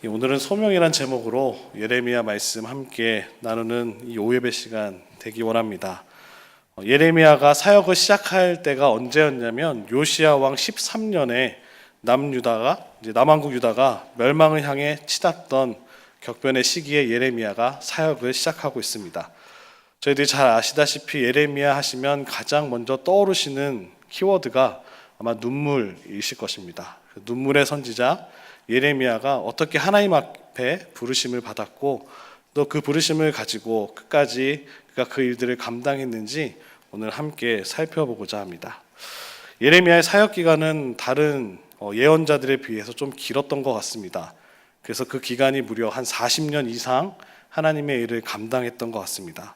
오늘은 소명이란 제목으로 예레미야 말씀 함께 나누는 이 오예배 시간 되기 원합니다. 예레미야가 사역을 시작할 때가 언제였냐면 요시야 왕 13년에 남왕국 유다가 멸망을 향해 치닫던 격변의 시기에 예레미야가 사역을 시작하고 있습니다. 저희들이 잘 아시다시피 예레미야 하시면 가장 먼저 떠오르시는 키워드가 아마 눈물이실 것입니다. 눈물의 선지자 예레미야가 어떻게 하나님 앞에 부르심을 받았고 또 그 부르심을 가지고 끝까지 그가 그 일들을 감당했는지 오늘 함께 살펴보고자 합니다. 예레미야의 사역 기간은 다른 예언자들에 비해서 좀 길었던 것 같습니다. 그래서 그 기간이 무려 한 40년 이상 하나님의 일을 감당했던 것 같습니다.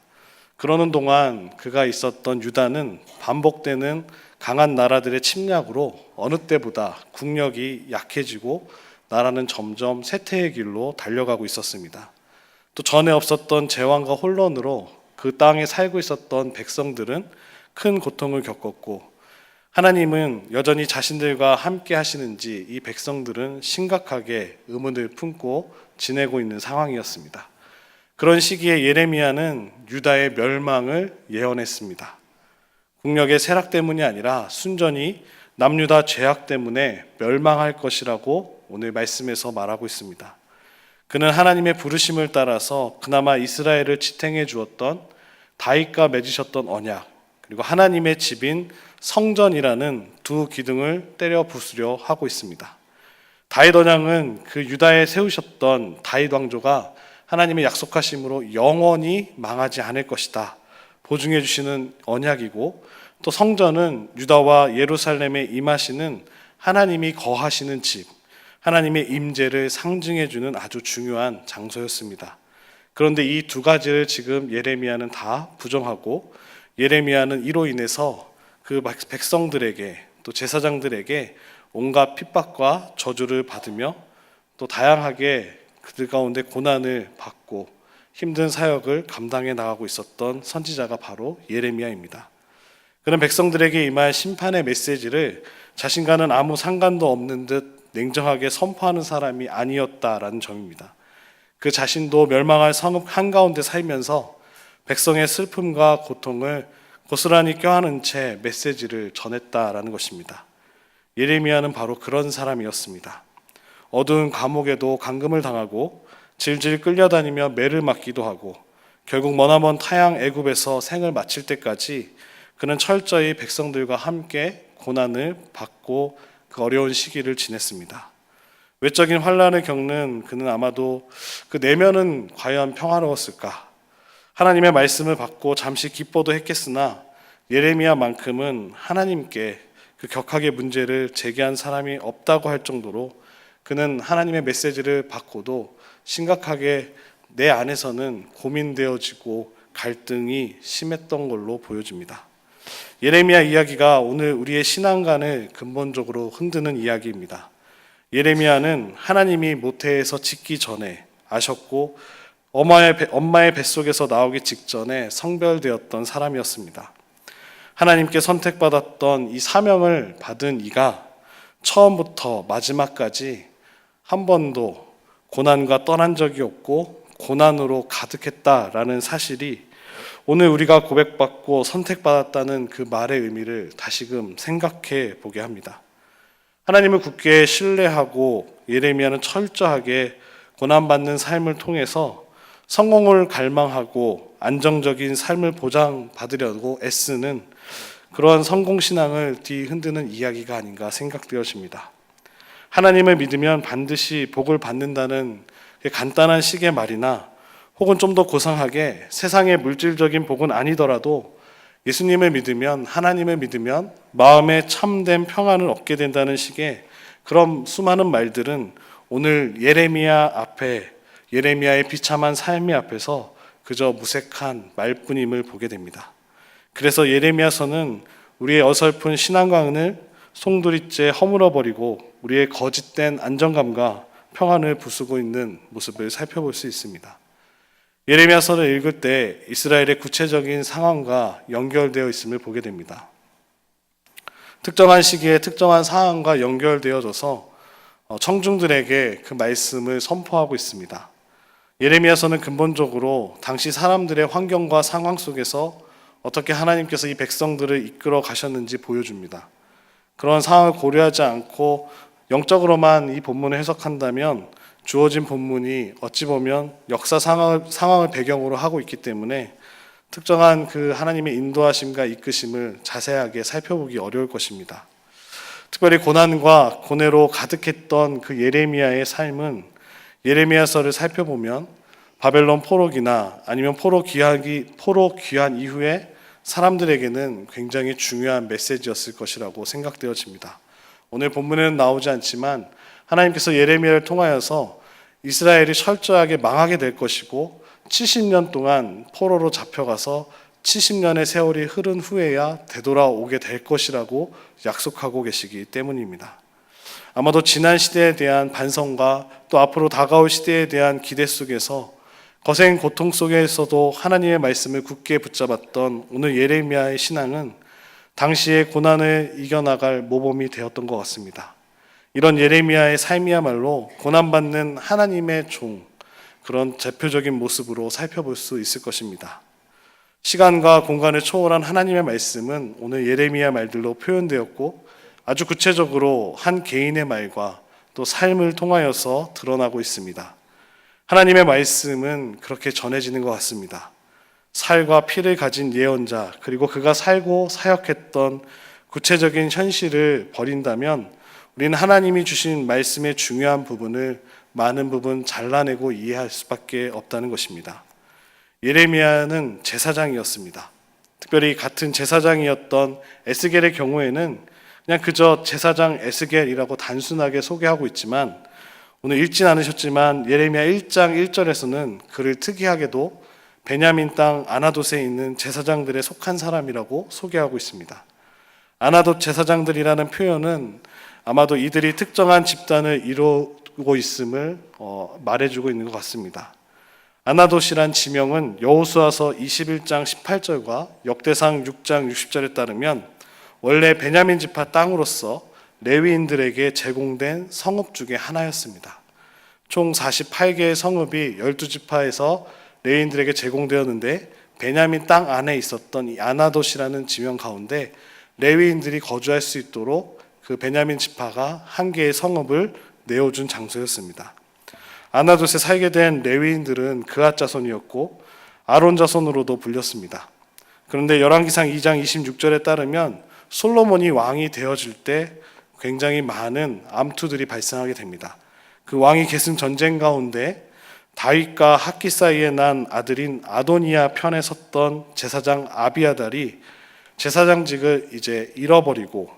그러는 동안 그가 있었던 유다는 반복되는 강한 나라들의 침략으로 어느 때보다 국력이 약해지고 나라는 점점 쇠퇴의 길로 달려가고 있었습니다. 또 전에 없었던 재앙과 혼란으로 그 땅에 살고 있었던 백성들은 큰 고통을 겪었고 하나님은 여전히 자신들과 함께 하시는지 이 백성들은 심각하게 의문을 품고 지내고 있는 상황이었습니다. 그런 시기에 예레미야는 유다의 멸망을 예언했습니다. 국력의 쇠락 때문이 아니라 순전히 남유다 죄악 때문에 멸망할 것이라고 오늘 말씀에서 말하고 있습니다. 그는 하나님의 부르심을 따라서 그나마 이스라엘을 지탱해 주었던 다윗과 맺으셨던 언약, 그리고 하나님의 집인 성전이라는 두 기둥을 때려 부수려 하고 있습니다. 다윗 언약은 그 유다에 세우셨던 다윗 왕조가 하나님의 약속하심으로 영원히 망하지 않을 것이다 보증해 주시는 언약이고, 또 성전은 유다와 예루살렘에 임하시는 하나님이 거하시는 집, 하나님의 임재를 상징해 주는 아주 중요한 장소였습니다. 그런데 이 두 가지를 지금 예레미야는 다 부정하고 예레미야는 이로 인해서 그 백성들에게 또 제사장들에게 온갖 핍박과 저주를 받으며 또 다양하게 그들 가운데 고난을 받고 힘든 사역을 감당해 나가고 있었던 선지자가 바로 예레미야입니다. 그런 백성들에게 임할 심판의 메시지를 자신과는 아무 상관도 없는 듯 냉정하게 선포하는 사람이 아니었다라는 점입니다. 그 자신도 멸망할 성읍 한가운데 살면서 백성의 슬픔과 고통을 고스란히 껴안은 채 메시지를 전했다라는 것입니다. 예레미야는 바로 그런 사람이었습니다. 어두운 감옥에도 감금을 당하고 질질 끌려다니며 매를 맞기도 하고 결국 머나먼 타향 애굽에서 생을 마칠 때까지 그는 철저히 백성들과 함께 고난을 받고 그 어려운 시기를 지냈습니다. 외적인 환난을 겪는 그는 아마도 그 내면은 과연 평화로웠을까? 하나님의 말씀을 받고 잠시 기뻐도 했겠으나 예레미야만큼은 하나님께 그 격하게 문제를 제기한 사람이 없다고 할 정도로 그는 하나님의 메시지를 받고도 심각하게 내 안에서는 고민되어지고 갈등이 심했던 걸로 보여집니다. 예레미야 이야기가 오늘 우리의 신앙관을 근본적으로 흔드는 이야기입니다. 예레미야는 하나님이 모태에서 짓기 전에 아셨고 엄마의 뱃속에서 나오기 직전에 성별되었던 사람이었습니다. 하나님께 선택받았던 이 사명을 받은 이가 처음부터 마지막까지 한 번도 고난과 떠난 적이 없고 고난으로 가득했다라는 사실이 오늘 우리가 고백받고 선택받았다는 그 말의 의미를 다시금 생각해 보게 합니다. 하나님을 굳게 신뢰하고 예레미야는 철저하게 고난받는 삶을 통해서 성공을 갈망하고 안정적인 삶을 보장받으려고 애쓰는 그러한 성공신앙을 뒤흔드는 이야기가 아닌가 생각되어집니다. 하나님을 믿으면 반드시 복을 받는다는 간단한 식의 말이나 혹은 좀 더 고상하게 세상의 물질적인 복은 아니더라도 예수님을 믿으면, 하나님을 믿으면 마음에 참된 평안을 얻게 된다는 식의 그런 수많은 말들은 오늘 예레미야 앞에, 예레미야의 비참한 삶의 앞에서 그저 무색한 말뿐임을 보게 됩니다. 그래서 예레미야서는 우리의 어설픈 신앙관을 송두리째 허물어버리고 우리의 거짓된 안정감과 평안을 부수고 있는 모습을 살펴볼 수 있습니다. 예레미야서를 읽을 때 이스라엘의 구체적인 상황과 연결되어 있음을 보게 됩니다. 특정한 시기에 특정한 상황과 연결되어져서 청중들에게 그 말씀을 선포하고 있습니다. 예레미야서는 근본적으로 당시 사람들의 환경과 상황 속에서 어떻게 하나님께서 이 백성들을 이끌어 가셨는지 보여줍니다. 그런 상황을 고려하지 않고 영적으로만 이 본문을 해석한다면 주어진 본문이 어찌 보면 역사 상황을 배경으로 하고 있기 때문에 특정한 그 하나님의 인도하심과 이끄심을 자세하게 살펴보기 어려울 것입니다. 특별히 고난과 고뇌로 가득했던 그 예레미야의 삶은 예레미야서를 살펴보면 바벨론 포로기나 아니면 포로 귀환 이후에 사람들에게는 굉장히 중요한 메시지였을 것이라고 생각되어집니다. 오늘 본문에는 나오지 않지만 하나님께서 예레미야를 통하여서 이스라엘이 철저하게 망하게 될 것이고 70년 동안 포로로 잡혀가서 70년의 세월이 흐른 후에야 되돌아오게 될 것이라고 약속하고 계시기 때문입니다. 아마도 지난 시대에 대한 반성과 또 앞으로 다가올 시대에 대한 기대 속에서 거센 고통 속에서도 하나님의 말씀을 굳게 붙잡았던 오늘 예레미야의 신앙은 당시의 고난을 이겨나갈 모범이 되었던 것 같습니다. 이런 예레미야의 삶이야말로 고난받는 하나님의 종, 그런 대표적인 모습으로 살펴볼 수 있을 것입니다. 시간과 공간을 초월한 하나님의 말씀은 오늘 예레미야 말들로 표현되었고 아주 구체적으로 한 개인의 말과 또 삶을 통하여서 드러나고 있습니다. 하나님의 말씀은 그렇게 전해지는 것 같습니다. 살과 피를 가진 예언자, 그리고 그가 살고 사역했던 구체적인 현실을 버린다면 우리는 하나님이 주신 말씀의 중요한 부분을 많은 부분 잘라내고 이해할 수밖에 없다는 것입니다. 예레미야는 제사장이었습니다. 특별히 같은 제사장이었던 에스겔의 경우에는 그냥 그저 제사장 에스겔이라고 단순하게 소개하고 있지만 오늘 읽진 않으셨지만 예레미야 1장 1절에서는 그를 특이하게도 베냐민 땅 아나돗에 있는 제사장들에 속한 사람이라고 소개하고 있습니다. 아나돗 제사장들이라는 표현은 아마도 이들이 특정한 집단을 이루고 있음을 말해주고 있는 것 같습니다. 아나돗이란 지명은 여호수아서 21장 18절과 역대상 6장 60절에 따르면 원래 베냐민 지파 땅으로서 레위인들에게 제공된 성읍 중에 하나였습니다. 총 48개의 성읍이 12지파에서 레위인들에게 제공되었는데 베냐민 땅 안에 있었던 이 아나돗이라는 지명 가운데 레위인들이 거주할 수 있도록 그 베냐민 지파가 한 개의 성읍을 내어준 장소였습니다. 아나돗에 살게 된 레위인들은 그앗 자손이었고 아론 자손으로도 불렸습니다. 그런데 열왕기상 2장 26절에 따르면 솔로몬이 왕이 되어질 때 굉장히 많은 암투들이 발생하게 됩니다. 그 왕이 계승 전쟁 가운데 다윗과 학기 사이에 난 아들인 아도니아 편에 섰던 제사장 아비아달이 제사장직을 이제 잃어버리고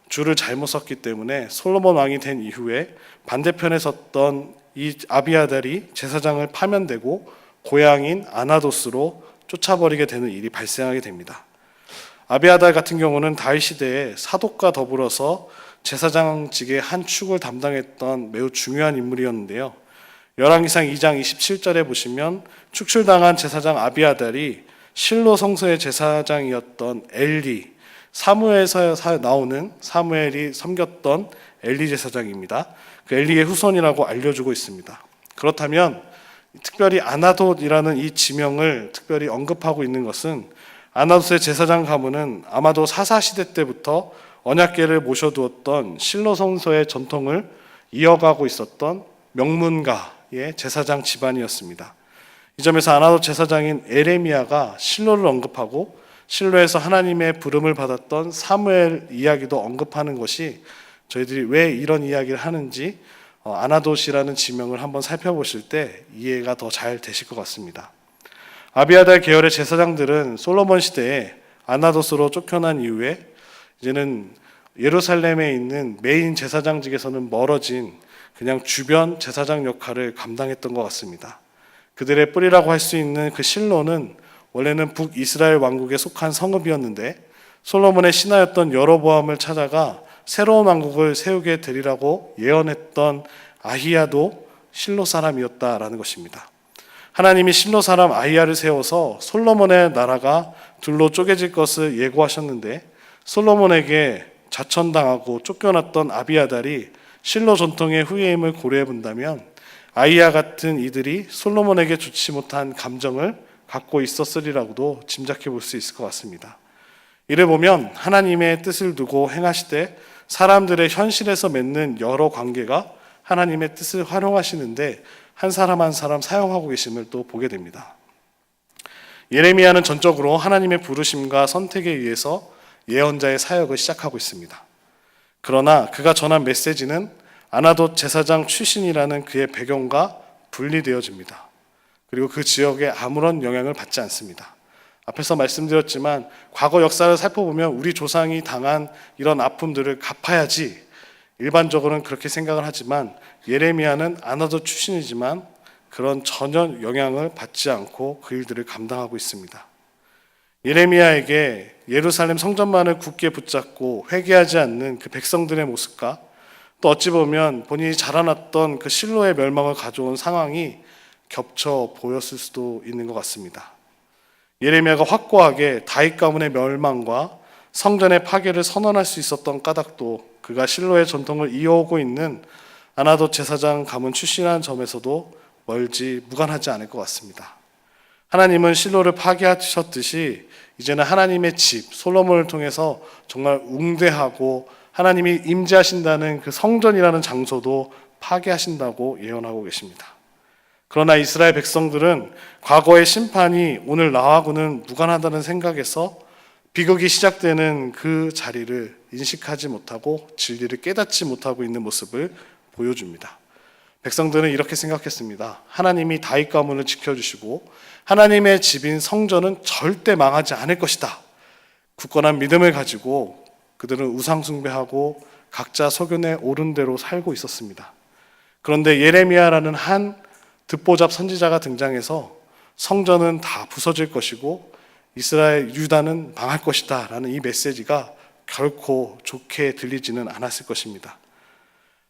줄을 잘못 섰기 때문에 솔로몬 왕이 된 이후에 반대편에 섰던 이 아비아달이 제사장을 파면되고 고향인 아나돗으로 쫓아버리게 되는 일이 발생하게 됩니다. 아비아달 같은 경우는 다윗 시대에 사독과 더불어서 제사장직의 한 축을 담당했던 매우 중요한 인물이었는데요. 열왕기상 2장 27절에 보시면 축출당한 제사장 아비아달이 실로 성소의 제사장이었던 엘리, 사무엘에서 나오는 사무엘이 섬겼던 엘리 제사장입니다. 그 엘리의 후손이라고 알려주고 있습니다. 그렇다면 특별히 아나돗이라는 이 지명을 특별히 언급하고 있는 것은 아나돗의 제사장 가문은 아마도 사사시대 때부터 언약궤를 모셔두었던 실로 성소의 전통을 이어가고 있었던 명문가의 제사장 집안이었습니다. 이 점에서 아나돗 제사장인 에레미야가 실로를 언급하고 실로에서 하나님의 부름을 받았던 사무엘 이야기도 언급하는 것이 저희들이 왜 이런 이야기를 하는지 아나돗이라는 지명을 한번 살펴보실 때 이해가 더 잘 되실 것 같습니다. 아비아달 계열의 제사장들은 솔로몬 시대에 아나돗으로 쫓겨난 이후에 이제는 예루살렘에 있는 메인 제사장직에서는 멀어진 그냥 주변 제사장 역할을 감당했던 것 같습니다. 그들의 뿌리라고 할 수 있는 그 실로는 원래는 북이스라엘 왕국에 속한 성읍이었는데 솔로몬의 신하였던 여로보암을 찾아가 새로운 왕국을 세우게 되리라고 예언했던 아히야도 실로 사람이었다라는 것입니다. 하나님이 실로 사람 아히야를 세워서 솔로몬의 나라가 둘로 쪼개질 것을 예고하셨는데 솔로몬에게 자천당하고 쫓겨났던 아비아달이 실로 전통의 후예임을 고려해 본다면 아이야 같은 이들이 솔로몬에게 좋지 못한 감정을 갖고 있었으리라고도 짐작해 볼 수 있을 것 같습니다. 이를 보면 하나님의 뜻을 두고 행하시되 사람들의 현실에서 맺는 여러 관계가 하나님의 뜻을 활용하시는데 한 사람 한 사람 사용하고 계심을 또 보게 됩니다. 예레미야는 전적으로 하나님의 부르심과 선택에 의해서 예언자의 사역을 시작하고 있습니다. 그러나 그가 전한 메시지는 아나돗 제사장 출신이라는 그의 배경과 분리되어집니다. 그리고 그 지역에 아무런 영향을 받지 않습니다. 앞에서 말씀드렸지만 과거 역사를 살펴보면 우리 조상이 당한 이런 아픔들을 갚아야지 일반적으로는 그렇게 생각을 하지만 예레미야는 아나돗 출신이지만 그런 전혀 영향을 받지 않고 그 일들을 감당하고 있습니다. 예레미야에게 예루살렘 성전만을 굳게 붙잡고 회개하지 않는 그 백성들의 모습과 또 어찌 보면 본인이 자라났던 그 실로의 멸망을 가져온 상황이 겹쳐 보였을 수도 있는 것 같습니다. 예레미야가 확고하게 다윗 가문의 멸망과 성전의 파괴를 선언할 수 있었던 까닭도 그가 실로의 전통을 이어오고 있는 아나돗 제사장 가문 출신이라는 점에서도 멀지 무관하지 않을 것 같습니다. 하나님은 실로를 파괴하셨듯이 이제는 하나님의 집 솔로몬을 통해서 정말 웅대하고 하나님이 임재하신다는 그 성전이라는 장소도 파괴하신다고 예언하고 계십니다. 그러나 이스라엘 백성들은 과거의 심판이 오늘 나하고는 무관하다는 생각에서 비극이 시작되는 그 자리를 인식하지 못하고 진리를 깨닫지 못하고 있는 모습을 보여줍니다. 백성들은 이렇게 생각했습니다. 하나님이 다윗 가문을 지켜주시고 하나님의 집인 성전은 절대 망하지 않을 것이다. 굳건한 믿음을 가지고 그들은 우상 숭배하고 각자 소견에 오른 대로 살고 있었습니다. 그런데 예레미야라는 한 듣보잡 선지자가 등장해서 성전은 다 부서질 것이고 이스라엘 유다는 망할 것이다 라는 이 메시지가 결코 좋게 들리지는 않았을 것입니다.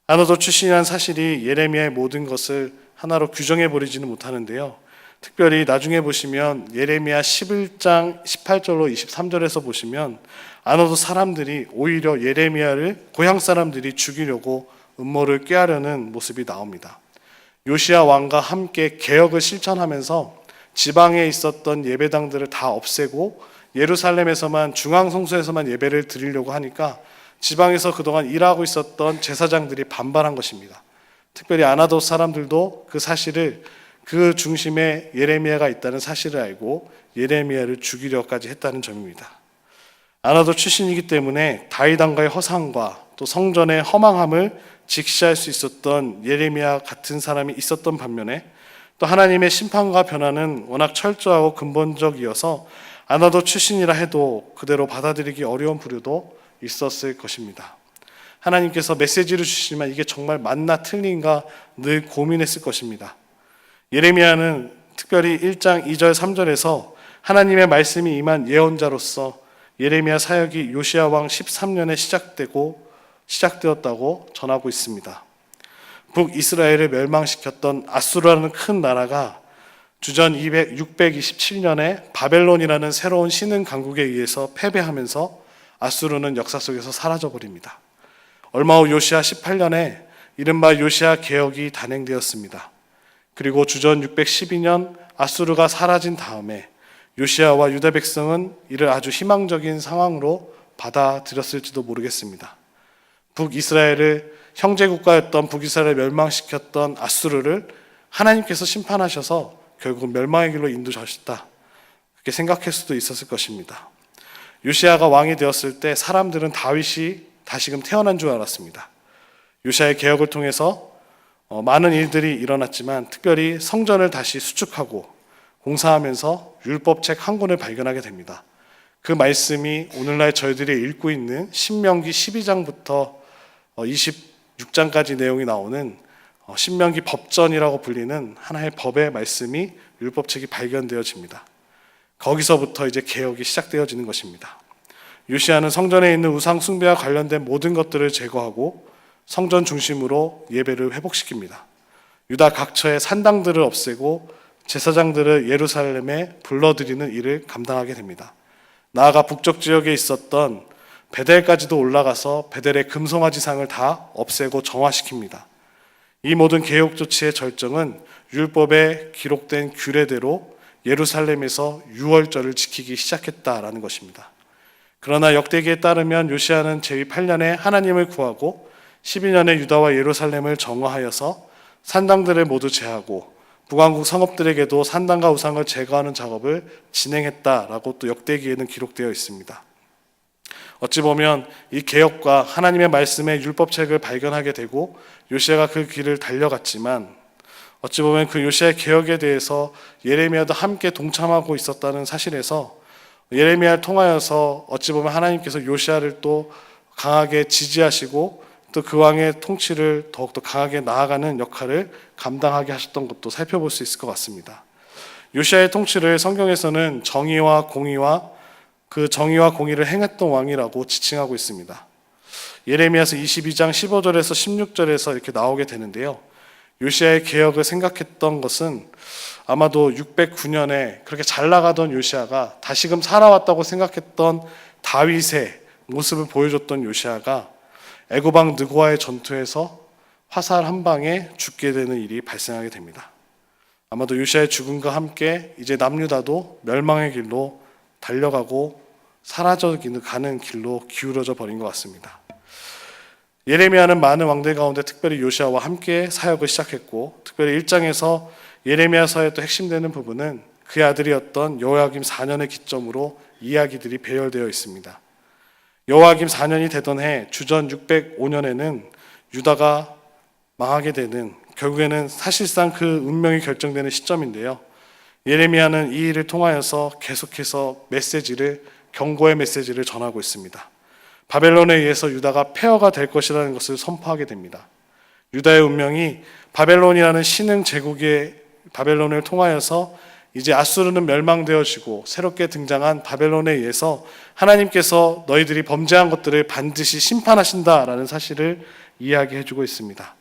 아나돗 출신이라는 사실이 예레미야의 모든 것을 하나로 규정해 버리지는 못하는데요. 특별히 나중에 보시면 예레미야 11장 18절로 23절에서 보시면 아나돗 사람들이 오히려 예레미야를 고향 사람들이 죽이려고 음모를 꾀하려는 모습이 나옵니다. 요시야 왕과 함께 개혁을 실천하면서 지방에 있었던 예배당들을 다 없애고 예루살렘에서만 중앙성소에서만 예배를 드리려고 하니까 지방에서 그동안 일하고 있었던 제사장들이 반발한 것입니다. 특별히 아나돗 사람들도 그 사실을 그 중심에 예레미야가 있다는 사실을 알고 예레미야를 죽이려까지 했다는 점입니다. 아나돗 출신이기 때문에 다윗 왕가의 허상과 또 성전의 허망함을 직시할 수 있었던 예레미야 같은 사람이 있었던 반면에 또 하나님의 심판과 변화는 워낙 철저하고 근본적이어서 아나돗 출신이라 해도 그대로 받아들이기 어려운 부류도 있었을 것입니다. 하나님께서 메시지를 주시지만 이게 정말 맞나 틀린가 늘 고민했을 것입니다. 예레미야는 특별히 1장 2절 3절에서 하나님의 말씀이 임한 예언자로서 예레미야 사역이 요시야 왕 13년에 시작되었다고 전하고 있습니다. 북이스라엘을 멸망시켰던 아수르라는 큰 나라가 주전 627년에 바벨론이라는 새로운 신흥 강국에 의해서 패배하면서 아수르는 역사 속에서 사라져버립니다. 얼마 후 요시야 18년에 이른바 요시야 개혁이 단행되었습니다. 그리고 주전 612년 아수르가 사라진 다음에 요시야와 유다 백성은 이를 아주 희망적인 상황으로 받아들였을지도 모르겠습니다. 북이스라엘을 형제국가였던 북이스라엘을 멸망시켰던 아수르를 하나님께서 심판하셔서 결국 멸망의 길로 인도하셨다. 그렇게 생각할 수도 있었을 것입니다. 요시야가 왕이 되었을 때 사람들은 다윗이 다시금 태어난 줄 알았습니다. 요시야의 개혁을 통해서 많은 일들이 일어났지만 특별히 성전을 다시 수축하고 공사하면서 율법책 한 권을 발견하게 됩니다. 그 말씀이 오늘날 저희들이 읽고 있는 신명기 12장부터 26장까지 내용이 나오는 신명기 법전이라고 불리는 하나의 법의 말씀이 율법책이 발견되어집니다. 거기서부터 이제 개혁이 시작되어지는 것입니다. 요시야는 성전에 있는 우상 숭배와 관련된 모든 것들을 제거하고 성전 중심으로 예배를 회복시킵니다. 유다 각처의 산당들을 없애고 제사장들을 예루살렘에 불러들이는 일을 감당하게 됩니다. 나아가 북쪽 지역에 있었던 베델까지도 올라가서 베델의 금송아지상을 다 없애고 정화시킵니다. 이 모든 개혁 조치의 절정은 율법에 기록된 규례대로 예루살렘에서 유월절을 지키기 시작했다라는 것입니다. 그러나 역대기에 따르면 요시야는 제2 8년에 하나님을 구하고 12년에 유다와 예루살렘을 정화하여서 산당들을 모두 제하고 북왕국 성읍들에게도 산당과 우상을 제거하는 작업을 진행했다라고 또 역대기에는 기록되어 있습니다. 어찌 보면 이 개혁과 하나님의 말씀의 율법책을 발견하게 되고 요시야가 그 길을 달려갔지만, 어찌 보면 그 요시야의 개혁에 대해서 예레미야도 함께 동참하고 있었다는 사실에서 예레미야를 통하여서 어찌 보면 하나님께서 요시야를 또 강하게 지지하시고 또 그 왕의 통치를 더욱더 강하게 나아가는 역할을 감당하게 하셨던 것도 살펴볼 수 있을 것 같습니다. 요시야의 통치를 성경에서는 정의와 공의와 그 정의와 공의를 행했던 왕이라고 지칭하고 있습니다. 예레미야서 22장 15절에서 16절에서 이렇게 나오게 되는데요. 요시야의 개혁을 생각했던 것은 아마도 609년에 그렇게 잘 나가던 요시야가 다시금 살아왔다고 생각했던 다윗의 모습을 보여줬던 요시야가 애굽왕 느고와의 전투에서 화살 한 방에 죽게 되는 일이 발생하게 됩니다. 아마도 요시야의 죽음과 함께 이제 남유다도 멸망의 길로 달려가고 사라져가는 길로 기울어져 버린 것 같습니다. 예레미야는 많은 왕들 가운데 특별히 요시야와 함께 사역을 시작했고, 특별히 1장에서 예레미야서의 또 핵심되는 부분은 그의 아들이었던 여호야김 4년의 기점으로 이야기들이 배열되어 있습니다. 여호야김 4년이 되던 해 주전 605년에는 유다가 망하게 되는, 결국에는 사실상 그 운명이 결정되는 시점인데요. 예레미야는 이 일을 통하여서 계속해서 경고의 메시지를 전하고 있습니다. 바벨론에 의해서 유다가 폐허가 될 것이라는 것을 선포하게 됩니다. 유다의 운명이 바벨론이라는 신흥 제국의 바벨론을 통하여서 이제 아수르는 멸망되어지고 새롭게 등장한 바벨론에 의해서 하나님께서 너희들이 범죄한 것들을 반드시 심판하신다라는 사실을 이야기해주고 있습니다.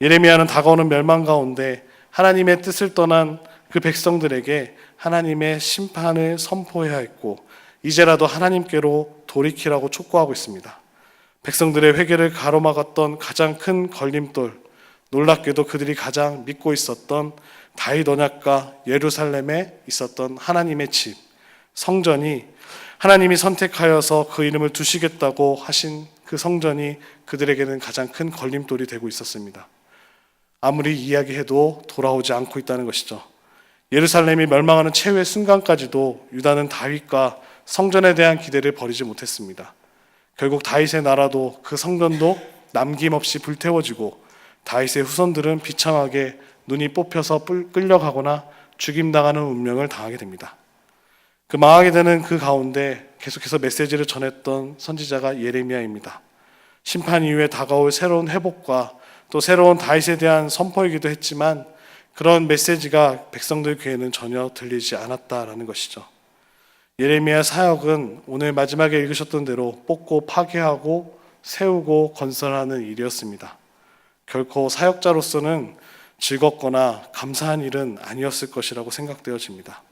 예레미야는 다가오는 멸망 가운데 하나님의 뜻을 떠난 그 백성들에게 하나님의 심판을 선포해야 했고, 이제라도 하나님께로 돌이키라고 촉구하고 있습니다. 백성들의 회개를 가로막았던 가장 큰 걸림돌, 놀랍게도 그들이 가장 믿고 있었던 다윗 언약과 예루살렘에 있었던 하나님의 집, 성전이, 하나님이 선택하여서 그 이름을 두시겠다고 하신 그 성전이 그들에게는 가장 큰 걸림돌이 되고 있었습니다. 아무리 이야기해도 돌아오지 않고 있다는 것이죠. 예루살렘이 멸망하는 최후의 순간까지도 유다는 다윗과 성전에 대한 기대를 버리지 못했습니다. 결국 다윗의 나라도 그 성전도 남김없이 불태워지고 다윗의 후손들은 비참하게 눈이 뽑혀서 끌려가거나 죽임당하는 운명을 당하게 됩니다. 그 망하게 되는 그 가운데 계속해서 메시지를 전했던 선지자가 예레미야입니다. 심판 이후에 다가올 새로운 회복과 또 새로운 다윗에 대한 선포이기도 했지만 그런 메시지가 백성들 귀에는 전혀 들리지 않았다라는 것이죠. 예레미야 사역은 오늘 마지막에 읽으셨던 대로 뽑고 파괴하고 세우고 건설하는 일이었습니다. 결코 사역자로서는 즐겁거나 감사한 일은 아니었을 것이라고 생각되어집니다.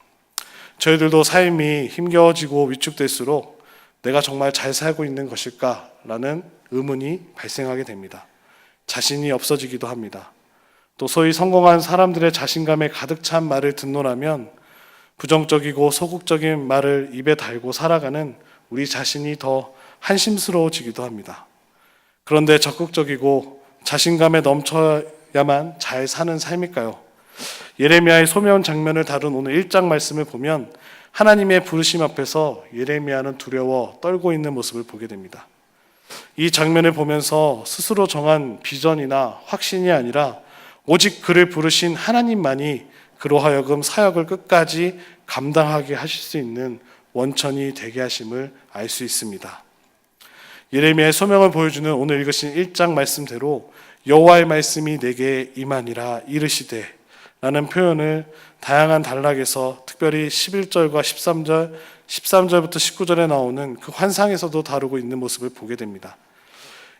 저희들도 삶이 힘겨워지고 위축될수록 내가 정말 잘 살고 있는 것일까라는 의문이 발생하게 됩니다. 자신이 없어지기도 합니다. 또 소위 성공한 사람들의 자신감에 가득 찬 말을 듣노라면 부정적이고 소극적인 말을 입에 달고 살아가는 우리 자신이 더 한심스러워지기도 합니다. 그런데 적극적이고 자신감에 넘쳐야만 잘 사는 삶일까요? 예레미야의 소면 장면을 다룬 오늘 1장 말씀을 보면 하나님의 부르심 앞에서 예레미야는 두려워 떨고 있는 모습을 보게 됩니다. 이 장면을 보면서 스스로 정한 비전이나 확신이 아니라 오직 그를 부르신 하나님만이 그로 하여금 사역을 끝까지 감당하게 하실 수 있는 원천이 되게 하심을 알 수 있습니다. 예레미야의 소명을 보여주는 오늘 읽으신 1장 말씀대로 여호와의 말씀이 내게 임하니라 이르시되 라는 표현을 다양한 단락에서 특별히 11절과 13절, 13절부터 19절에 나오는 그 환상에서도 다루고 있는 모습을 보게 됩니다.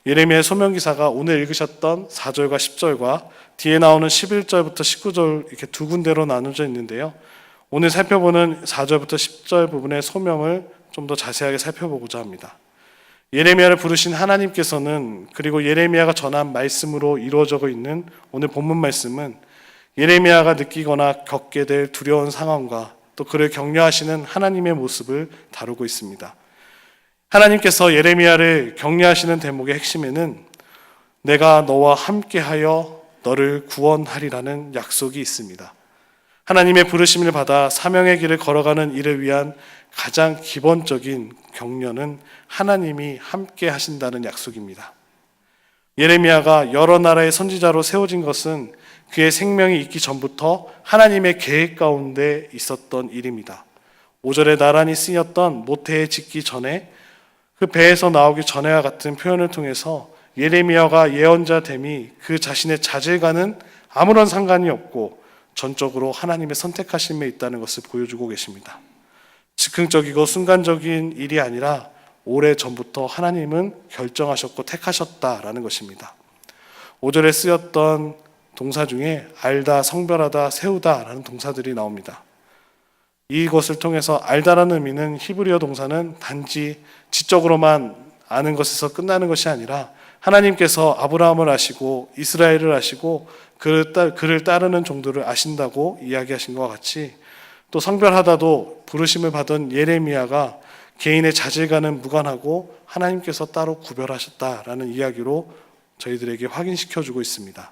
예레미야의 소명기사가 오늘 읽으셨던 4절과 10절과 뒤에 나오는 11절부터 19절 이렇게 두 군데로 나눠져 있는데요. 오늘 살펴보는 4절부터 10절 부분의 소명을 좀 더 자세하게 살펴보고자 합니다. 예레미야를 부르신 하나님께서는, 그리고 예레미야가 전한 말씀으로 이루어져 있는 오늘 본문 말씀은 예레미야가 느끼거나 겪게 될 두려운 상황과 또 그를 격려하시는 하나님의 모습을 다루고 있습니다. 하나님께서 예레미야를 격려하시는 대목의 핵심에는 내가 너와 함께하여 너를 구원하리라는 약속이 있습니다. 하나님의 부르심을 받아 사명의 길을 걸어가는 이를 위한 가장 기본적인 격려는 하나님이 함께 하신다는 약속입니다. 예레미야가 여러 나라의 선지자로 세워진 것은 그의 생명이 있기 전부터 하나님의 계획 가운데 있었던 일입니다. 5절에 나란히 쓰였던 모태에 짓기 전에, 그 배에서 나오기 전에와 같은 표현을 통해서 예레미야가 예언자 됨이 그 자신의 자질과는 아무런 상관이 없고 전적으로 하나님의 선택하심에 있다는 것을 보여주고 계십니다. 즉흥적이고 순간적인 일이 아니라 오래전부터 하나님은 결정하셨고 택하셨다라는 것입니다. 5절에 쓰였던 동사 중에 알다, 성별하다, 세우다라는 동사들이 나옵니다. 이것을 통해서 알다라는 의미는 히브리어 동사는 단지 지적으로만 아는 것에서 끝나는 것이 아니라 하나님께서 아브라함을 아시고 이스라엘을 아시고 그를 따르는 종들을 아신다고 이야기하신 것과 같이, 또 성별하다도 부르심을 받은 예레미야가 개인의 자질과는 무관하고 하나님께서 따로 구별하셨다라는 이야기로 저희들에게 확인시켜주고 있습니다.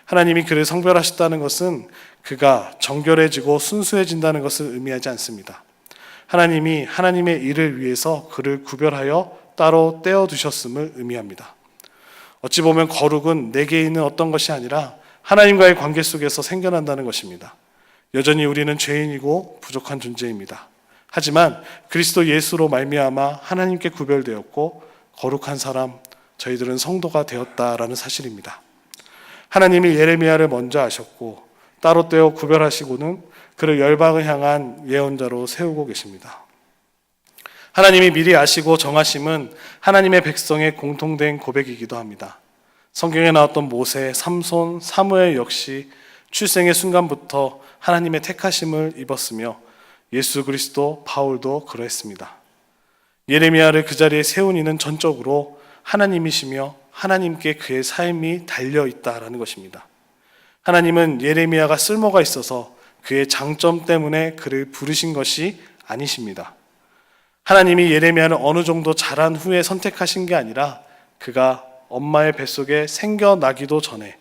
하나님이 그를 성별하셨다는 것은 그가 정결해지고 순수해진다는 것을 의미하지 않습니다. 하나님이 하나님의 일을 위해서 그를 구별하여 따로 떼어두셨음을 의미합니다. 어찌 보면 거룩은 내게 있는 어떤 것이 아니라 하나님과의 관계 속에서 생겨난다는 것입니다. 여전히 우리는 죄인이고 부족한 존재입니다. 하지만 그리스도 예수로 말미암아 하나님께 구별되었고 거룩한 사람, 저희들은 성도가 되었다라는 사실입니다. 하나님이 예레미야를 먼저 아셨고 따로 떼어 구별하시고는 그를 열방을 향한 예언자로 세우고 계십니다. 하나님이 미리 아시고 정하심은 하나님의 백성의 공통된 고백이기도 합니다. 성경에 나왔던 모세, 삼손, 사무엘 역시 출생의 순간부터 하나님의 택하심을 입었으며 예수 그리스도, 바울도 그러했습니다. 예레미야를 그 자리에 세운 이는 전적으로 하나님이시며 하나님께 그의 삶이 달려있다라는 것입니다. 하나님은 예레미야가 쓸모가 있어서 그의 장점 때문에 그를 부르신 것이 아니십니다. 하나님이 예레미야를 어느 정도 자란 후에 선택하신 게 아니라 그가 엄마의 뱃속에 생겨나기도 전에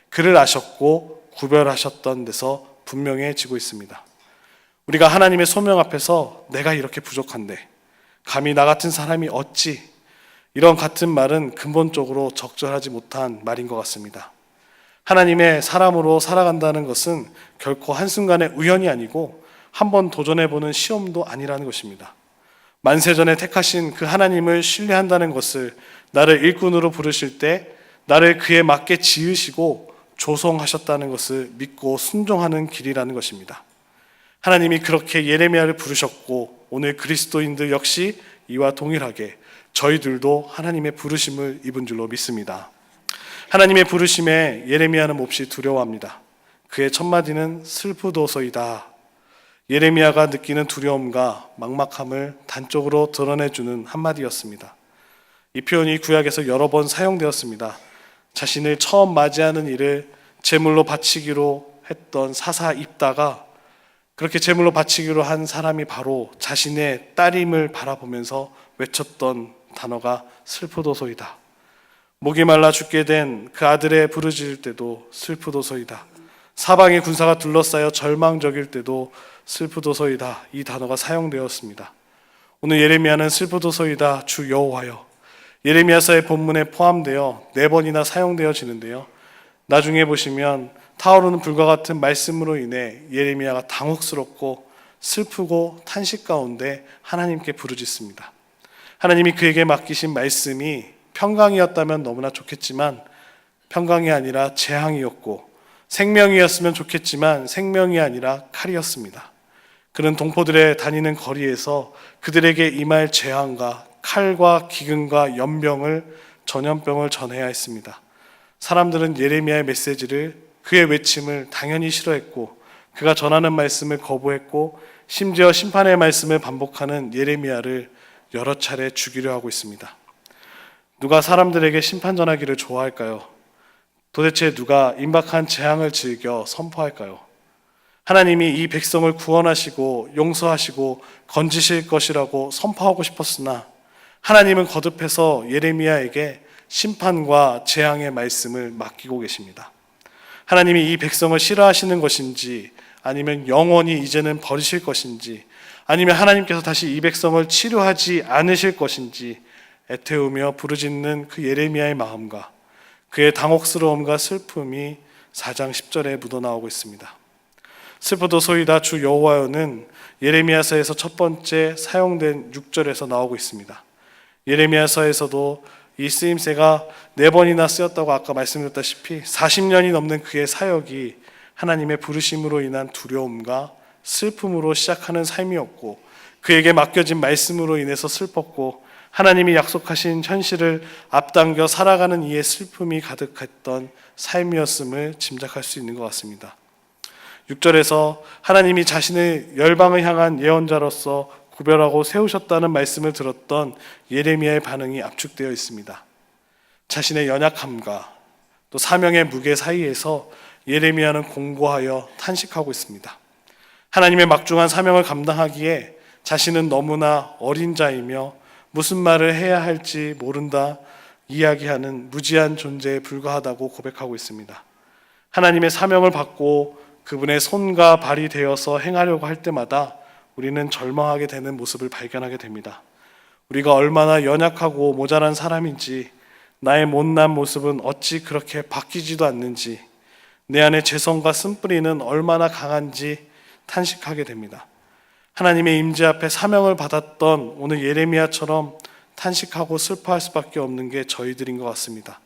그를 아셨고 구별하셨던 데서 분명해지고 있습니다. 우리가 하나님의 소명 앞에서 내가 이렇게 부족한데 감히 나 같은 사람이 어찌, 이런 같은 말은 근본적으로 적절하지 못한 말인 것 같습니다. 하나님의 사람으로 살아간다는 것은 결코 한순간의 우연이 아니고 한번 도전해보는 시험도 아니라는 것입니다. 만세전에 택하신 그 하나님을 신뢰한다는 것을 나를 일꾼으로 부르실 때 나를 그에 맞게 지으시고 조성하셨다는 것을 믿고 순종하는 길이라는 것입니다. 하나님이 그렇게 예레미야를 부르셨고 오늘 그리스도인들 역시 이와 동일하게 저희들도 하나님의 부르심을 입은 줄로 믿습니다. 하나님의 부르심에 예레미야는 몹시 두려워합니다. 그의 첫 마디는 슬프도소이다. 예레미야가 느끼는 두려움과 막막함을 단적으로 드러내주는 한마디였습니다. 이 표현이 구약에서 여러 번 사용되었습니다. 자신을 처음 맞이하는 일을 제물로 바치기로 했던 사사 입다가 그렇게 제물로 바치기로 한 사람이 바로 자신의 딸임을 바라보면서 외쳤던 단어가 슬프도소이다. 목이 말라 죽게 된 그 아들의 부르짖을 때도 슬프도소이다. 사방의 군사가 둘러싸여 절망적일 때도 슬프도소이다. 이 단어가 사용되었습니다. 오늘 예레미야는 슬프도소이다 주 여호와여, 예레미야서의 본문에 포함되어 4번이나 사용되어지는데요. 나중에 보시면 타오르는 불과 같은 말씀으로 인해 예레미야가 당혹스럽고 슬프고 탄식 가운데 하나님께 부르짖습니다. 하나님이 그에게 맡기신 말씀이 평강이었다면 너무나 좋겠지만 평강이 아니라 재앙이었고, 생명이었으면 좋겠지만 생명이 아니라 칼이었습니다. 그는 동포들의 다니는 거리에서 그들에게 임할 재앙과 칼과 기근과 연병을, 전염병을 전해야 했습니다. 사람들은 예레미야의 메시지를, 그의 외침을 당연히 싫어했고 그가 전하는 말씀을 거부했고 심지어 심판의 말씀을 반복하는 예레미야를 여러 차례 죽이려 하고 있습니다. 누가 사람들에게 심판 전하기를 좋아할까요? 도대체 누가 임박한 재앙을 즐겨 선포할까요? 하나님이 이 백성을 구원하시고 용서하시고 건지실 것이라고 선포하고 싶었으나 하나님은 거듭해서 예레미야에게 심판과 재앙의 말씀을 맡기고 계십니다. 하나님이 이 백성을 싫어하시는 것인지, 아니면 영원히 이제는 버리실 것인지, 아니면 하나님께서 다시 이 백성을 치료하지 않으실 것인지 애태우며 부르짖는 그 예레미야의 마음과 그의 당혹스러움과 슬픔이 4장 10절에 묻어나오고 있습니다. 슬프도소이다 주 여호와여는 예레미야서에서 첫 번째 사용된 6절에서 나오고 있습니다. 예레미야서에서도 이 쓰임새가 4번이나 쓰였다고 아까 말씀드렸다시피 40년이 넘는 그의 사역이 하나님의 부르심으로 인한 두려움과 슬픔으로 시작하는 삶이었고, 그에게 맡겨진 말씀으로 인해서 슬펐고, 하나님이 약속하신 현실을 앞당겨 살아가는 이의 슬픔이 가득했던 삶이었음을 짐작할 수 있는 것 같습니다. 6절에서 하나님이 자신의 열방을 향한 예언자로서 구별하고 세우셨다는 말씀을 들었던 예레미야의 반응이 압축되어 있습니다. 자신의 연약함과 또 사명의 무게 사이에서 예레미야는 공고하여 탄식하고 있습니다. 하나님의 막중한 사명을 감당하기에 자신은 너무나 어린 자이며 무슨 말을 해야 할지 모른다 이야기하는 무지한 존재에 불과하다고 고백하고 있습니다. 하나님의 사명을 받고 그분의 손과 발이 되어서 행하려고 할 때마다 우리는 절망하게 되는 모습을 발견하게 됩니다. 우리가 얼마나 연약하고 모자란 사람인지, 나의 못난 모습은 어찌 그렇게 바뀌지도 않는지, 내 안에 죄성과 쓴뿌리는 얼마나 강한지 탄식하게 됩니다. 하나님의 임재 앞에 사명을 받았던 오늘 예레미야처럼 탄식하고 슬퍼할 수밖에 없는 게 저희들인 것 같습니다.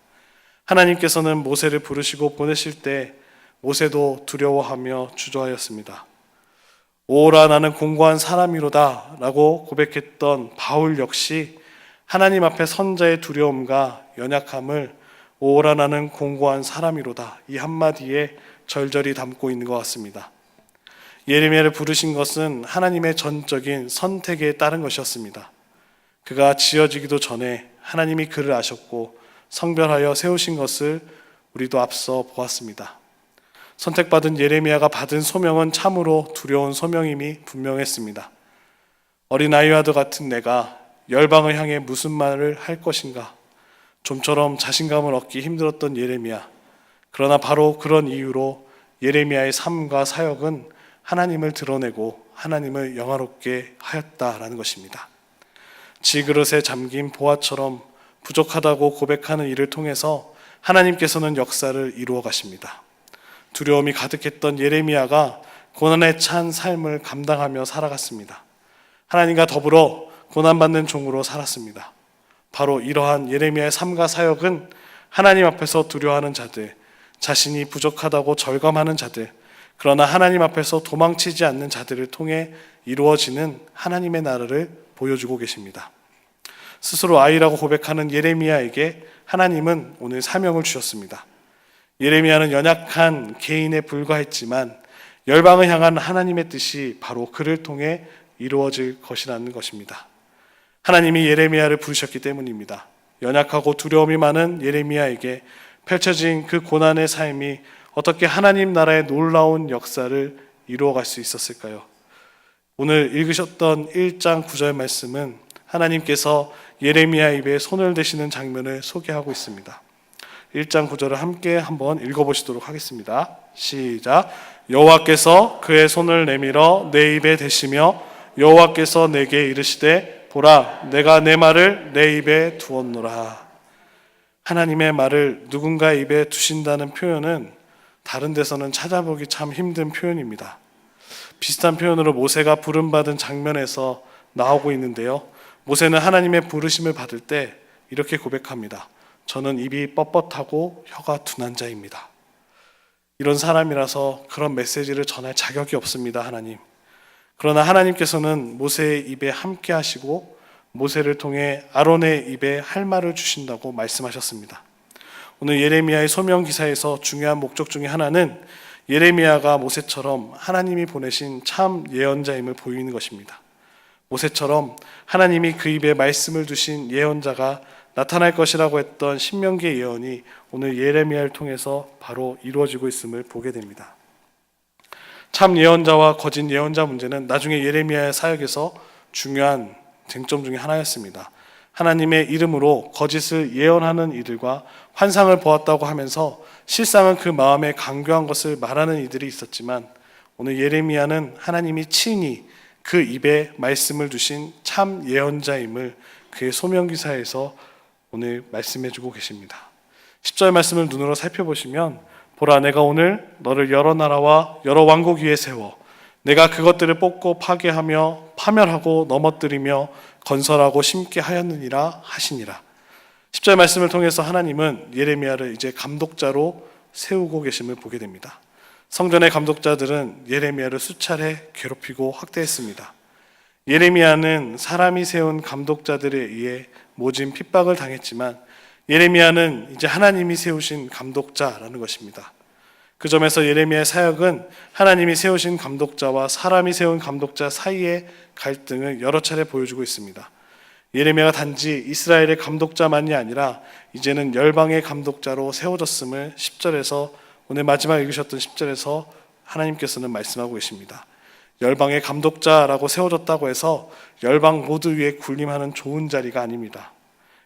하나님께서는 모세를 부르시고 보내실 때 모세도 두려워하며 주저하였습니다. 오라 나는 공고한 사람이로다 라고 고백했던 바울 역시 하나님 앞에 선 자의 두려움과 연약함을 오라 나는 공고한 사람이로다 이 한마디에 절절히 담고 있는 것 같습니다. 예레미야를 부르신 것은 하나님의 전적인 선택에 따른 것이었습니다. 그가 지어지기도 전에 하나님이 그를 아셨고 성별하여 세우신 것을 우리도 앞서 보았습니다. 선택받은 예레미야가 받은 소명은 참으로 두려운 소명임이 분명했습니다. 어린아이와도 같은 내가 열방을 향해 무슨 말을 할 것인가, 좀처럼 자신감을 얻기 힘들었던 예레미야. 그러나 바로 그런 이유로 예레미야의 삶과 사역은 하나님을 드러내고 하나님을 영화롭게 하였다라는 것입니다. 질그릇에 잠긴 보화처럼 부족하다고 고백하는 일을 통해서 하나님께서는 역사를 이루어 가십니다. 두려움이 가득했던 예레미야가 고난에 찬 삶을 감당하며 살아갔습니다. 하나님과 더불어 고난받는 종으로 살았습니다. 바로 이러한 예레미야의 삶과 사역은 하나님 앞에서 두려워하는 자들, 자신이 부족하다고 절감하는 자들, 그러나 하나님 앞에서 도망치지 않는 자들을 통해 이루어지는 하나님의 나라를 보여주고 계십니다. 스스로 아이라고 고백하는 예레미야에게 하나님은 오늘 사명을 주셨습니다. 예레미야는 연약한 개인에 불과했지만 열방을 향한 하나님의 뜻이 바로 그를 통해 이루어질 것이라는 것입니다. 하나님이 예레미야를 부르셨기 때문입니다. 연약하고 두려움이 많은 예레미야에게 펼쳐진 그 고난의 삶이 어떻게 하나님 나라의 놀라운 역사를 이루어갈 수 있었을까요? 오늘 읽으셨던 1장 9절 말씀은 하나님께서 예레미야 입에 손을 대시는 장면을 소개하고 있습니다. 1장 9절을 함께 한번 읽어보시도록 하겠습니다. 시작. 여호와께서 그의 손을 내밀어 내 입에 대시며 여호와께서 내게 이르시되 보라 내가 내 말을 내 입에 두었노라. 하나님의 말을 누군가의 입에 두신다는 표현은 다른 데서는 찾아보기 참 힘든 표현입니다. 비슷한 표현으로 모세가 부름받은 장면에서 나오고 있는데요. 모세는 하나님의 부르심을 받을 때 이렇게 고백합니다. 저는 입이 뻣뻣하고 혀가 둔한 자입니다. 이런 사람이라서 그런 메시지를 전할 자격이 없습니다, 하나님. 그러나 하나님께서는 모세의 입에 함께 하시고 모세를 통해 아론의 입에 할 말을 주신다고 말씀하셨습니다. 오늘 예레미야의 소명 기사에서 중요한 목적 중에 하나는 예레미야가 모세처럼 하나님이 보내신 참 예언자임을 보이는 것입니다. 모세처럼 하나님이 그 입에 말씀을 두신 예언자가 나타날 것이라고 했던 신명기의 예언이 오늘 예레미야를 통해서 바로 이루어지고 있음을 보게 됩니다. 참 예언자와 거짓 예언자 문제는 나중에 예레미야의 사역에서 중요한 쟁점 중에 하나였습니다. 하나님의 이름으로 거짓을 예언하는 이들과 환상을 보았다고 하면서 실상은 그 마음에 강교한 것을 말하는 이들이 있었지만, 오늘 예레미야는 하나님이 친히 그 입에 말씀을 두신 참 예언자임을 그의 소명기사에서 오늘 말씀해주고 계십니다. 10절 말씀을 눈으로 살펴보시면, 보라, 내가 오늘 너를 여러 나라와 여러 왕국 위에 세워 내가 그것들을 뽑고 파괴하며 파멸하고 넘어뜨리며 건설하고 심게 하였느니라 하시니라. 10절 말씀을 통해서 하나님은 예레미야를 이제 감독자로 세우고 계심을 보게 됩니다. 성전의 감독자들은 예레미야를 수차례 괴롭히고 학대했습니다. 예레미야는 사람이 세운 감독자들에 의해 모진 핍박을 당했지만, 예레미야는 이제 하나님이 세우신 감독자라는 것입니다. 그 점에서 예레미야의 사역은 하나님이 세우신 감독자와 사람이 세운 감독자 사이의 갈등을 여러 차례 보여주고 있습니다. 예레미야가 단지 이스라엘의 감독자만이 아니라 이제는 열방의 감독자로 세워졌음을 10절에서, 오늘 마지막 읽으셨던 10절에서 하나님께서는 말씀하고 계십니다. 열방의 감독자라고 세워졌다고 해서 열방 모두 위에 군림하는 좋은 자리가 아닙니다.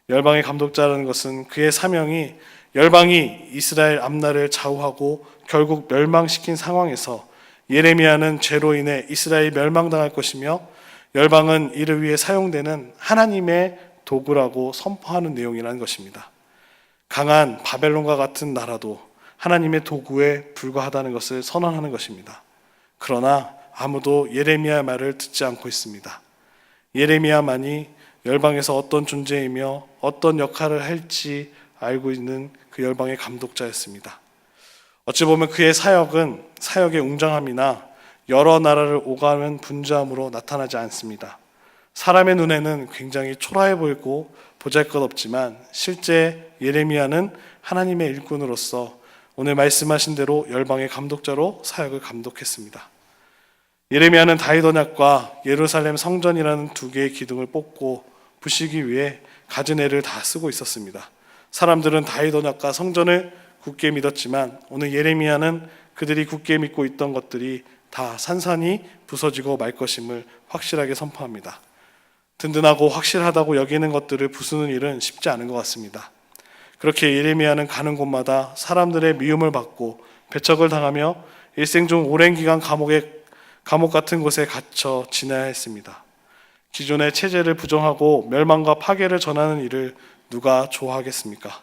열방의 감독자라는 것은 그의 사명이 열방이 이스라엘 앞날을 좌우하고 결국 멸망시킨 상황에서 예레미야는 죄로 인해 이스라엘이 멸망당할 것이며 열방은 이를 위해 사용되는 하나님의 도구라고 선포하는 내용이라는 것입니다. 강한 바벨론과 같은 나라도 하나님의 도구에 불과하다는 것을 선언하는 것입니다. 그러나 아무도 예레미야의 말을 듣지 않고 있습니다. 예레미야만이 열방에서 어떤 존재이며 어떤 역할을 할지 알고 있는 그 열방의 감독자였습니다. 어찌 보면 그의 사역은 사역의 웅장함이나 여러 나라를 오가는 분주함으로 나타나지 않습니다. 사람의 눈에는 굉장히 초라해 보이고 보잘것없지만 실제 예레미야는 하나님의 일꾼으로서 오늘 말씀하신 대로 열방의 감독자로 사역을 감독했습니다. 예레미야는 다윗 언약과 예루살렘 성전이라는 두 개의 기둥을 뽑고 부시기 위해 갖은 애를 다 쓰고 있었습니다. 사람들은 다윗 언약과 성전을 굳게 믿었지만 오늘 예레미야는 그들이 굳게 믿고 있던 것들이 다 산산이 부서지고 말 것임을 확실하게 선포합니다. 든든하고 확실하다고 여기는 것들을 부수는 일은 쉽지 않은 것 같습니다. 그렇게 예레미야는 가는 곳마다 사람들의 미움을 받고 배척을 당하며 일생 중 오랜 기간 감옥 같은 곳에 갇혀 지내야 했습니다. 기존의 체제를 부정하고 멸망과 파괴를 전하는 일을 누가 좋아하겠습니까?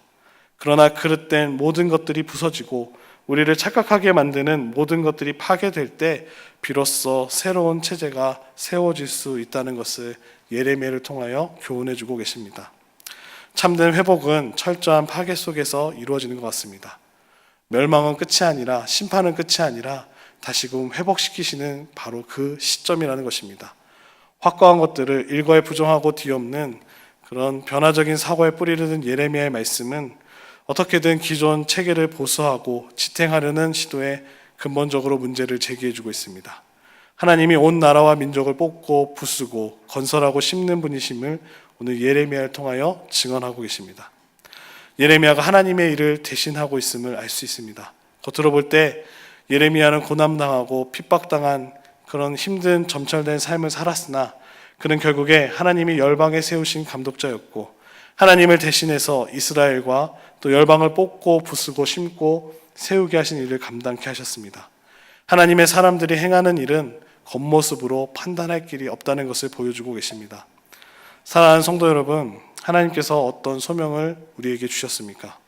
그러나 그릇된 모든 것들이 부서지고 우리를 착각하게 만드는 모든 것들이 파괴될 때 비로소 새로운 체제가 세워질 수 있다는 것을 예레미야를 통하여 교훈해주고 계십니다. 참된 회복은 철저한 파괴 속에서 이루어지는 것 같습니다. 멸망은 끝이 아니라, 심판은 끝이 아니라 다시금 회복시키시는 바로 그 시점이라는 것입니다. 확고한 것들을 일거에 부정하고 뒤엎는 그런 변화적인 사고에 뿌리를 든 예레미야의 말씀은 어떻게든 기존 체계를 보수하고 지탱하려는 시도에 근본적으로 문제를 제기해주고 있습니다. 하나님이 온 나라와 민족을 뽑고 부수고 건설하고 심는 분이심을 오늘 예레미야를 통하여 증언하고 계십니다. 예레미야가 하나님의 일을 대신하고 있음을 알 수 있습니다. 겉으로 볼 때 예레미야는 고난당하고 핍박당한 그런 힘든 점철된 삶을 살았으나 그는 결국에 하나님이 열방에 세우신 감독자였고 하나님을 대신해서 이스라엘과 또 열방을 뽑고 부수고 심고 세우게 하신 일을 감당케 하셨습니다. 하나님의 사람들이 행하는 일은 겉모습으로 판단할 길이 없다는 것을 보여주고 계십니다. 사랑하는 성도 여러분, 하나님께서 어떤 소명을 우리에게 주셨습니까?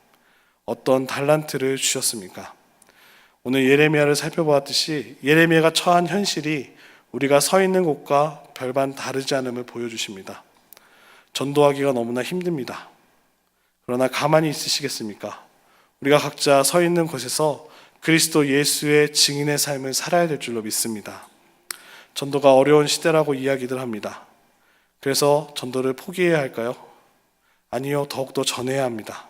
어떤 달란트를 주셨습니까? 오늘 예레미야를 살펴보았듯이 예레미야가 처한 현실이 우리가 서 있는 곳과 별반 다르지 않음을 보여주십니다. 전도하기가 너무나 힘듭니다. 그러나 가만히 있으시겠습니까? 우리가 각자 서 있는 곳에서 그리스도 예수의 증인의 삶을 살아야 될 줄로 믿습니다. 전도가 어려운 시대라고 이야기들 합니다. 그래서 전도를 포기해야 할까요? 아니요, 더욱더 전해야 합니다.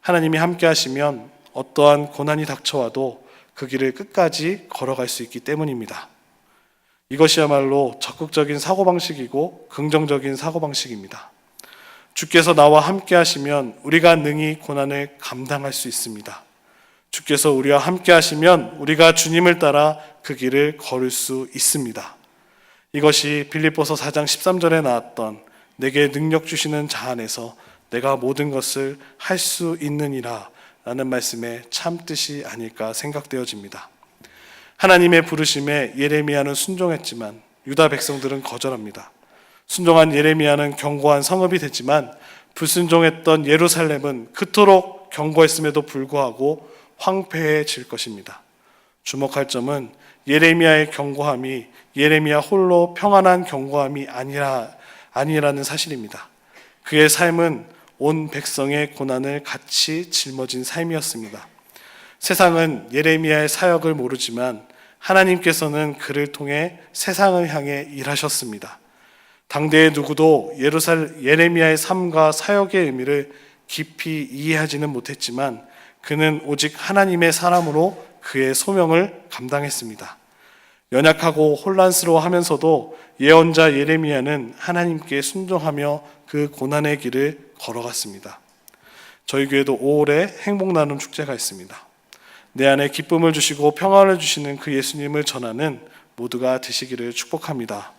하나님이 함께 하시면 어떠한 고난이 닥쳐와도 그 길을 끝까지 걸어갈 수 있기 때문입니다. 이것이야말로 적극적인 사고방식이고 긍정적인 사고방식입니다. 주께서 나와 함께 하시면 우리가 능히 고난을 감당할 수 있습니다. 주께서 우리와 함께 하시면 우리가 주님을 따라 그 길을 걸을 수 있습니다. 이것이 빌립보서 4장 13절에 나왔던 내게 능력 주시는 자 안에서 내가 모든 것을 할 수 있느니라 라는 말씀의 참 뜻이 아닐까 생각되어집니다. 하나님의 부르심에 예레미야는 순종했지만 유다 백성들은 거절합니다. 순종한 예레미야는 견고한 성읍이 됐지만 불순종했던 예루살렘은 그토록 견고했음에도 불구하고 황폐해질 것입니다. 주목할 점은 예레미야의 견고함이 예레미야 홀로 평안한 견고함이 아니라는 사실입니다. 그의 삶은 온 백성의 고난을 같이 짊어진 삶이었습니다. 세상은 예레미야의 사역을 모르지만 하나님께서는 그를 통해 세상을 향해 일하셨습니다. 당대의 누구도 예레미야의 삶과 사역의 의미를 깊이 이해하지는 못했지만 그는 오직 하나님의 사람으로 그의 소명을 감당했습니다. 연약하고 혼란스러워하면서도 예언자 예레미야는 하나님께 순종하며 그 고난의 길을 걸어갔습니다. 저희 교회도 5월에 행복 나눔 축제가 있습니다. 내 안에 기쁨을 주시고 평안을 주시는 그 예수님을 전하는 모두가 되시기를 축복합니다.